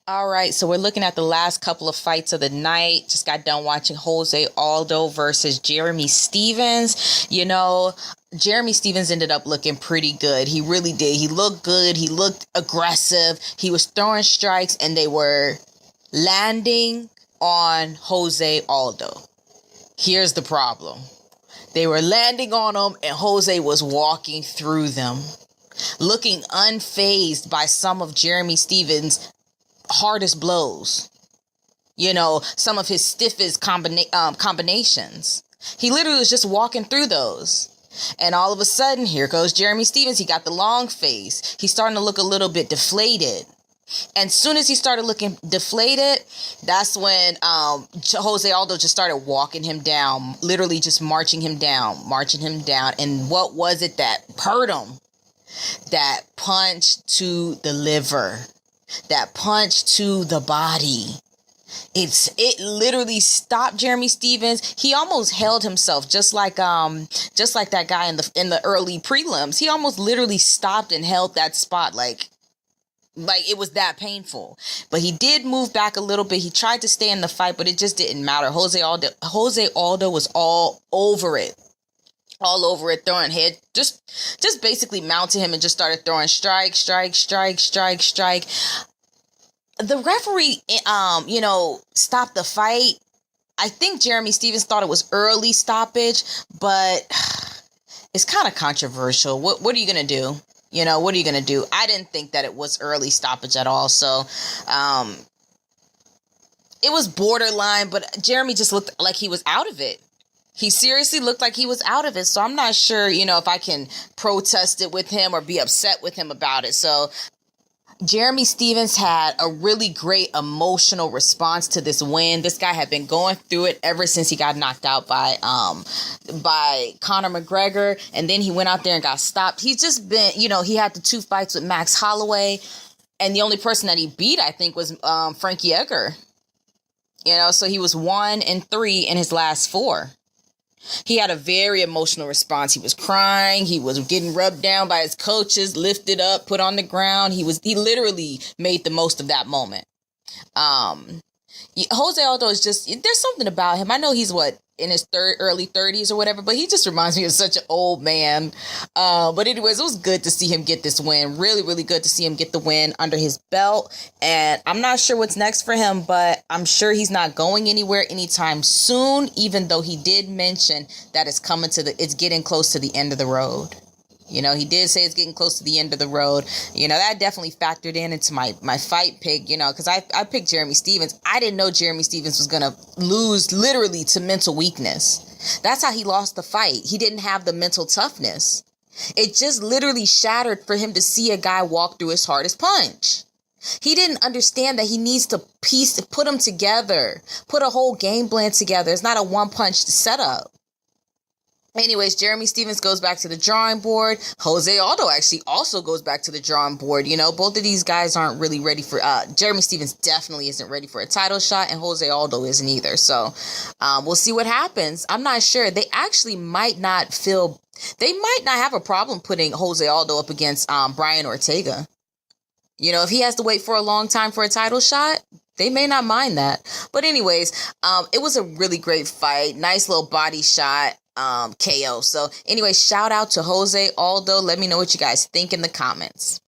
All right, so we're looking at the last couple of fights of the night. Just got done watching Jose Aldo versus Jeremy Stephens. Jeremy Stephens ended up looking pretty good. He really did. He looked good. He looked aggressive. He was throwing strikes, and they were landing on Jose Aldo. Here's the problem. They were landing on him, and Jose was walking through them, looking unfazed by some of Jeremy Stephens' hardest blows, some of his stiffest combinations. He literally was just walking through those. And all of a sudden, here goes Jeremy Stephens. He got the long face. He's starting to look a little bit deflated. And soon as he started looking deflated, that's when Jose Aldo just started walking him down, literally just marching him down. And what was it that hurt him? That punch to the liver. That punch to the body. It literally stopped Jeremy Stephens. He almost held himself, just like that guy in the early prelims. He almost literally stopped and held that spot like it was that painful. But he did move back a little bit. He tried to stay in the fight, but it just didn't matter. Jose Aldo was all over it. Throwing head, just basically mounted him and just started throwing strike. The referee, stopped the fight. I think Jeremy Stephens thought it was early stoppage, but it's kind of controversial. What are you going to do? What are you going to do? I didn't think that it was early stoppage at all. So, it was borderline, but Jeremy just looked like he was out of it. He seriously looked like he was out of it. So I'm not sure, if I can protest it with him or be upset with him about it. So Jeremy Stephens had a really great emotional response to this win. This guy had been going through it ever since he got knocked out by Conor McGregor. And then he went out there and got stopped. He's just been, he had the 2 fights with Max Holloway. And the only person that he beat, I think, was Frankie Edgar. So he was 1-3 in his last 4. He had a very emotional response. He was crying. He was getting rubbed down by his coaches, lifted up, put on the ground. He literally made the most of that moment. Jose Aldo is just, there's something about him. I know he's in his early 30s or whatever, but he just reminds me of such an old man. But anyways, it was good to see him get this win. Really, really good to see him get the win under his belt. And I'm not sure what's next for him, but I'm sure he's not going anywhere anytime soon, even though he did mention that it's getting close to the end of the road. He did say it's getting close to the end of the road. That definitely factored into my fight pick, because I picked Jeremy Stephens. I didn't know Jeremy Stephens was going to lose literally to mental weakness. That's how he lost the fight. He didn't have the mental toughness. It just literally shattered for him to see a guy walk through his hardest punch. He didn't understand that he needs to put them together, put a whole game plan together. It's not a one-punch setup. Anyways, Jeremy Stephens goes back to the drawing board. Jose Aldo actually also goes back to the drawing board. Both of these guys aren't really ready for, Jeremy Stephens definitely isn't ready for a title shot, and Jose Aldo isn't either. So, we'll see what happens. I'm not sure. They might not have a problem putting Jose Aldo up against, Brian Ortega. If he has to wait for a long time for a title shot, they may not mind that. But anyways, it was a really great fight. Nice little body shot. KO. So anyway, shout out to Jose Aldo. Let me know what you guys think in the comments.